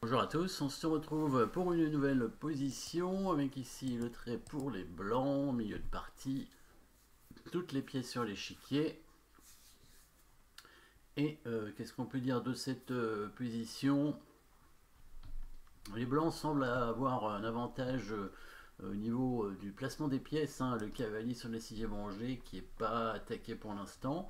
Bonjour à tous, on se retrouve pour une nouvelle position avec ici le trait pour les blancs, milieu de partie, toutes les pièces sur l'échiquier. Et qu'est-ce qu'on peut dire de cette position? Les blancs semblent avoir un avantage au niveau du placement des pièces, hein, le cavalier sur la sixième rangée qui n'est pas attaqué pour l'instant.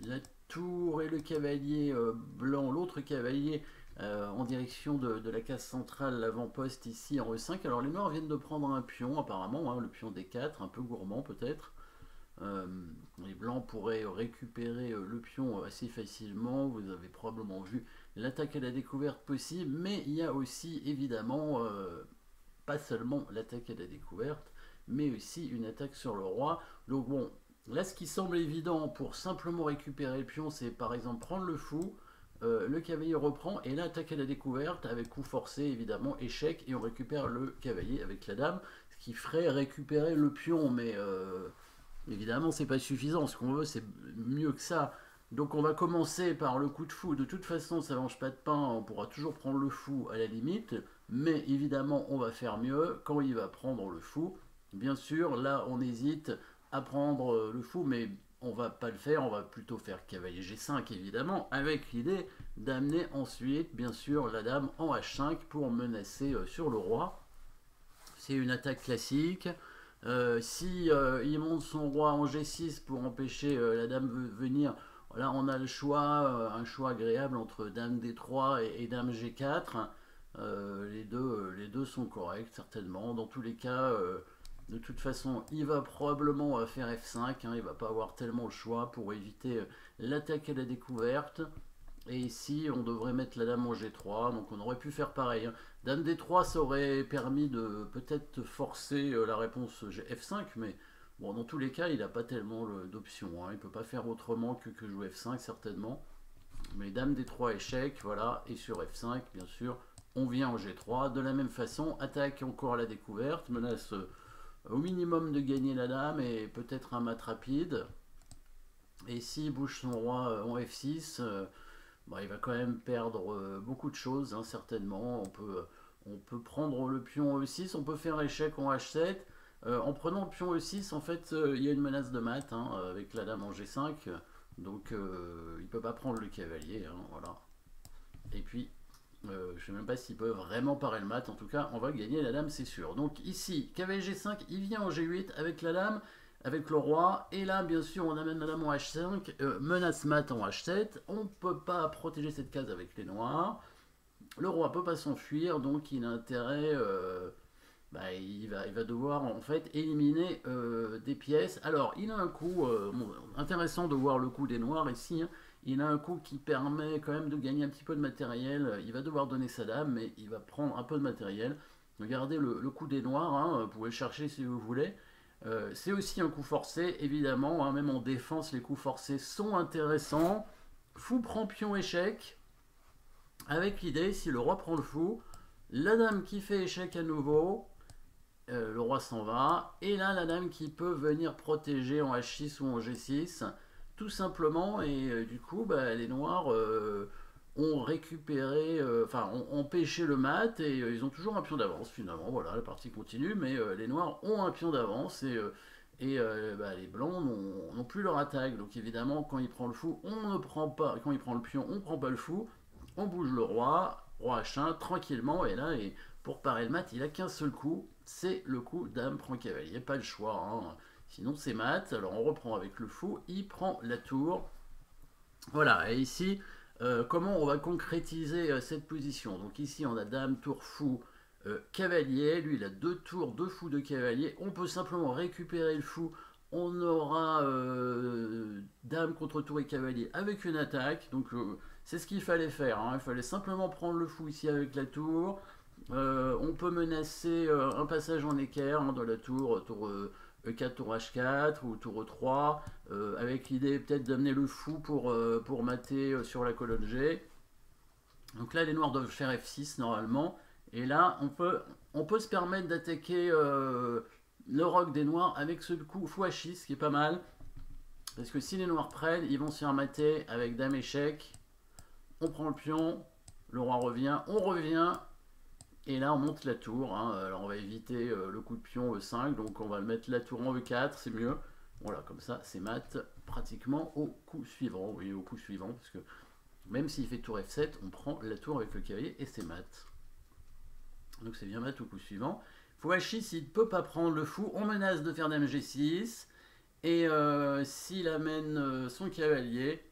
La tour et le cavalier blanc, l'autre cavalier en direction de la case centrale, l'avant-poste ici en E5. Alors les noirs viennent de prendre un pion apparemment, hein, le pion D4, un peu gourmand peut-être. Les blancs pourraient récupérer le pion assez facilement. Vous avez probablement vu l'attaque à la découverte possible, mais il y a aussi évidemment pas seulement l'attaque à la découverte, mais aussi une attaque sur le roi. Donc bon, là ce qui semble évident pour simplement récupérer le pion, c'est par exemple prendre le fou, le cavalier reprend, et là attaque à la découverte avec coup forcé évidemment, échec, et on récupère le cavalier avec la dame, ce qui ferait récupérer le pion, mais évidemment c'est pas suffisant, ce qu'on veut c'est mieux que ça. Donc on va commencer par le coup de fou. De toute façon, ça mange pas de pain, on pourra toujours prendre le fou à la limite, mais évidemment on va faire mieux quand il va prendre le fou. Bien sûr, là on hésite à prendre le fou, mais on va pas le faire, on va plutôt faire cavalier G5 évidemment, avec l'idée d'amener ensuite, bien sûr, la dame en H5 pour menacer sur le roi. C'est une attaque classique. Si il monte son roi en G6 pour empêcher la dame de venir, là on a le choix, un choix agréable entre dame D3 et dame G4. Les deux sont corrects certainement. Dans tous les cas, de toute façon, il va probablement faire F5. Hein, il va pas avoir tellement le choix pour éviter l'attaque à la découverte. Et ici, on devrait mettre la dame en G3, donc on aurait pu faire pareil. Hein. Dame D3, ça aurait permis de peut-être forcer la réponse F5, mais bon, dans tous les cas, il n'a pas tellement d'options. Hein. Il ne peut pas faire autrement que jouer F5, certainement. Mais dame D3 échec, voilà, et sur F5, bien sûr, on vient en G3. De la même façon, attaque encore à la découverte, menace au minimum de gagner la dame et peut-être un mat rapide. Et s'il bouge son roi en F6, bon, il va quand même perdre beaucoup de choses, hein, certainement. On peut prendre le pion E6, on peut faire échec en H7. En prenant le pion E6, en fait, il y a une menace de mat hein, avec la dame en G5. Donc, il ne peut pas prendre le cavalier. Hein, voilà. Et puis, je ne sais même pas s'il peut vraiment parer le mat. En tout cas, on va gagner la dame, c'est sûr. Donc ici, cavalier G5, il vient en G8 avec la dame, avec le roi. Et là, bien sûr, on amène la dame en H5, menace mat en H7. On ne peut pas protéger cette case avec les noirs. Le roi ne peut pas s'enfuir, donc il a intérêt... il va devoir en fait éliminer des pièces. Alors, il a un coup bon, intéressant de voir le coup des noirs ici. Hein. Il a un coup qui permet quand même de gagner un petit peu de matériel. Il va devoir donner sa dame, mais il va prendre un peu de matériel. Regardez le coup des noirs, hein, vous pouvez chercher si vous voulez. C'est aussi un coup forcé, évidemment. Hein, même en défense, les coups forcés sont intéressants. Fou prend pion échec. Avec l'idée, si le roi prend le fou, la dame qui fait échec à nouveau, le roi s'en va, et là la dame qui peut venir protéger en H6 ou en G6, tout simplement, et du coup les noirs ont récupéré, enfin ont empêché le mat, et ils ont toujours un pion d'avance finalement, voilà, la partie continue, mais les noirs ont un pion d'avance, et les blancs n'ont plus leur attaque, donc évidemment quand il prend le fou, on ne prend pas, quand il prend le pion, on ne prend pas le fou, on bouge le roi, roi H1, tranquillement, et là, pour parer le mat, il a qu'un seul coup, c'est le coup dame prend cavalier, pas le choix, hein. Sinon c'est mat, alors on reprend avec le fou, il prend la tour, voilà, et ici, comment on va concrétiser cette position? Donc ici on a dame, tour, fou, cavalier, lui il a deux tours, deux fous de cavalier, on peut simplement récupérer le fou, on aura dame contre tour et cavalier avec une attaque, donc c'est ce qu'il fallait faire, hein. Il fallait simplement prendre le fou ici avec la tour, on peut menacer un passage en équerre hein, dans la tour, tour E4, tour H4 ou tour E3, avec l'idée peut-être d'amener le fou pour mater sur la colonne G. Donc là, les noirs doivent faire F6 normalement. Et là, on peut se permettre d'attaquer le roc des noirs avec ce coup fou H6, ce qui est pas mal. Parce que si les noirs prennent, ils vont se faire mater avec dame échec. On prend le pion. le roi revient, on revient, et là on monte la tour, hein. Alors on va éviter le coup de pion E5, donc on va mettre la tour en E4, c'est mieux. Voilà, comme ça c'est mat pratiquement au coup suivant, oui, au coup suivant, parce que même s'il fait tour F7, on prend la tour avec le cavalier et c'est mat. Donc c'est bien mat au coup suivant. Fou H6, il ne peut pas prendre le fou, on menace de faire dame G6, et s'il amène son cavalier,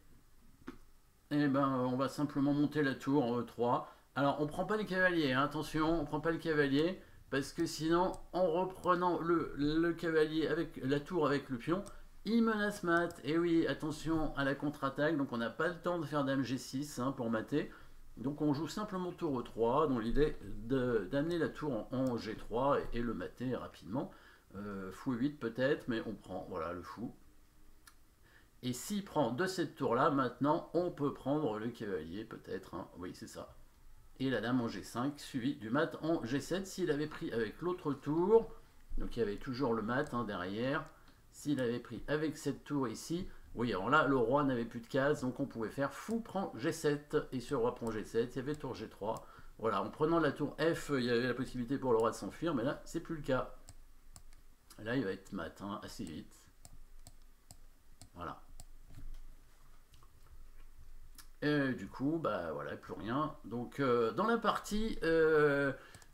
eh ben, on va simplement monter la tour en E3. Alors, on prend pas les cavaliers, hein, attention, on prend pas le cavalier, parce que sinon, en reprenant le cavalier avec la tour avec le pion, il menace mat. Et oui, attention à la contre-attaque, donc on n'a pas le temps de faire dame G6 hein, pour mater. Donc on joue simplement tour E3, dans l'idée d'amener la tour en G3 et le mater rapidement. Fou E8 peut-être, mais on prend voilà, le fou. Et s'il prend de cette tour-là, maintenant, on peut prendre le cavalier, peut-être. Hein. Oui, c'est ça. Et la dame en G5, suivi du mat en G7. S'il avait pris avec l'autre tour, donc il y avait toujours le mat hein, derrière. S'il avait pris avec cette tour ici, oui, alors là, le roi n'avait plus de cases, donc on pouvait faire fou prend G7. Et sur roi prend G7, il y avait tour G3. Voilà, en prenant la tour F, il y avait la possibilité pour le roi de s'enfuir, mais là, c'est plus le cas. Là, il va être mat hein, assez vite. Voilà. Et du coup, bah voilà, plus rien. Donc dans la partie,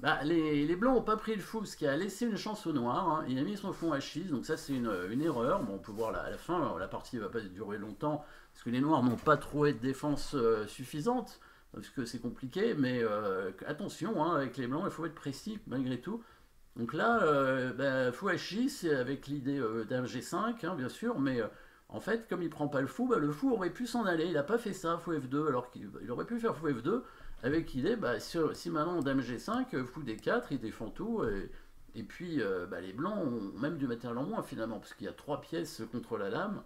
bah, les blancs n'ont pas pris le fou, ce qui a laissé une chance aux noirs. Hein. Il a mis son fond H6, donc ça c'est une erreur. Bon, on peut voir à la fin, la partie ne va pas durer longtemps, parce que les noirs n'ont pas trouvé de défense suffisante, parce que c'est compliqué, mais attention, hein, avec les blancs, il faut être précis malgré tout. Donc là, bah, fou H6, avec l'idée d'un G5, hein, bien sûr, mais en fait, comme il prend pas le fou, bah, le fou aurait pu s'en aller. Il n'a pas fait ça, fou F2, alors qu'il aurait pu faire fou F2 avec l'idée, bah, si maintenant dame G5, fou D4, il défend tout. Et puis bah, les blancs ont même du matériel en moins finalement, parce qu'il y a 3 pièces contre la dame.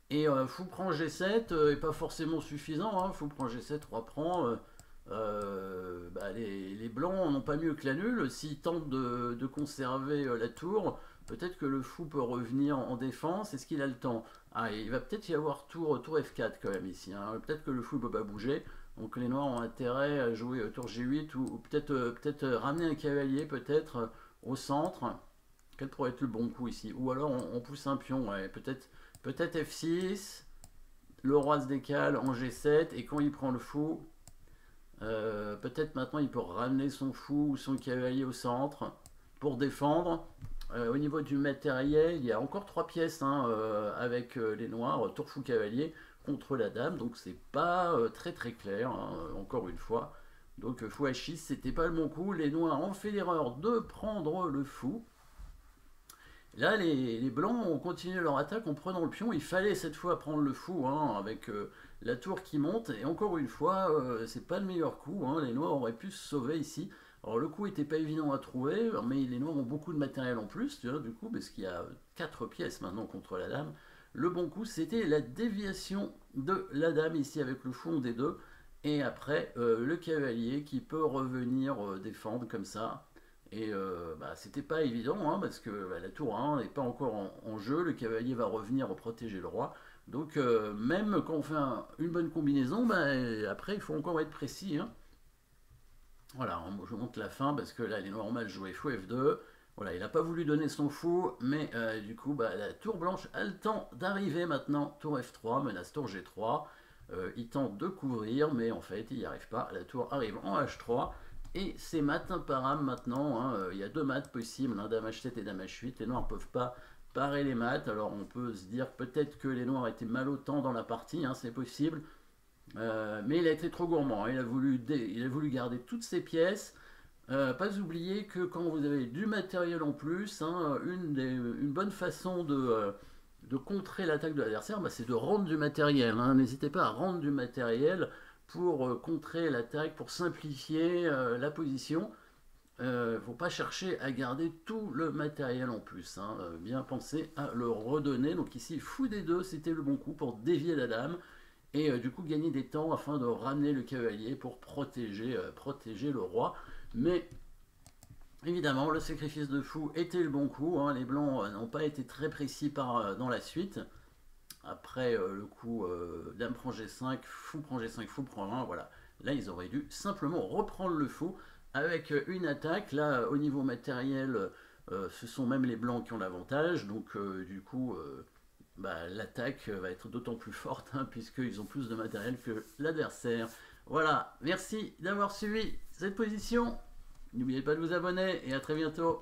Et fou prend G7 est pas forcément suffisant. Hein. Fou prend G7, roi prend. Bah, les blancs n'ont pas mieux que la nulle. S'ils tentent de conserver la tour, peut-être que le fou peut revenir en défense. Est-ce qu'il a le temps? Ah, il va peut-être y avoir tour F4 quand même ici. Hein. Peut-être que le fou ne peut pas bouger. Donc les noirs ont intérêt à jouer tour G8 ou peut-être ramener un cavalier peut-être au centre. Quel pourrait être le bon coup ici? Ou alors on pousse un pion. Ouais. Peut-être F6. Le roi se décale en G7. Et quand il prend le fou, peut-être maintenant il peut ramener son fou ou son cavalier au centre pour défendre. Au niveau du matériel, il y a encore 3 pièces hein, avec les noirs, tour fou cavalier contre la dame, donc c'est pas très très clair, hein, encore une fois. Donc fou H6, c'était pas le bon coup. Les noirs ont fait l'erreur de prendre le fou. Là, les blancs ont continué leur attaque en prenant le pion. Il fallait cette fois prendre le fou hein, avec la tour qui monte. Et encore une fois, c'est pas le meilleur coup. Hein. Les noirs auraient pu se sauver ici. Alors le coup était pas évident à trouver, mais les noirs ont beaucoup de matériel en plus, tu vois, du coup, parce qu'il y a 4 pièces maintenant contre la dame. Le bon coup, c'était la déviation de la dame ici avec le fou en D2. Et après, le cavalier qui peut revenir défendre comme ça. Et bah, c'était pas évident, hein, parce que bah, la tour 1 n'est pas encore en jeu, le cavalier va revenir protéger le roi. Donc même quand on fait une bonne combinaison, bah, après il faut encore être précis. Hein. Voilà, je monte la fin parce que là les noirs ont mal joué fou F2. Voilà, il n'a pas voulu donner son fou, mais du coup bah, la tour blanche a le temps d'arriver maintenant. Tour F3, menace tour G3. Il tente de couvrir, mais en fait il n'y arrive pas. La tour arrive en H3. Et c'est mat imparable maintenant, hein. Il y a 2 maths possibles, hein, dame H7 et dame H8. Les noirs ne peuvent pas parer les maths, alors on peut se dire peut-être que les noirs étaient mal au temps dans la partie, hein, c'est possible. Mais il a été trop gourmand, hein. Il a voulu garder toutes ses pièces. Pas oublier que quand vous avez du matériel en plus, hein, une bonne façon de contrer l'attaque de l'adversaire, bah, c'est de rendre du matériel. Hein. N'hésitez pas à rendre du matériel pour contrer l'attaque, pour simplifier la position. Il ne faut pas chercher à garder tout le matériel en plus. Hein. Bien penser à le redonner. Donc ici, fou des deux, c'était le bon coup pour dévier la dame. Et du coup, gagner des temps afin de ramener le cavalier pour protéger le roi. Mais évidemment, le sacrifice de fou était le bon coup. Hein. Les blancs n'ont pas été très précis dans la suite. Après le coup dame prend G5, fou prend G5, fou prend 1, voilà. Là, ils auraient dû simplement reprendre le faux avec une attaque. Là, au niveau matériel, ce sont même les blancs qui ont l'avantage. Donc, du coup, l'attaque va être d'autant plus forte, hein, puisqu'ils ont plus de matériel que l'adversaire. Voilà, merci d'avoir suivi cette position. N'oubliez pas de vous abonner et à très bientôt.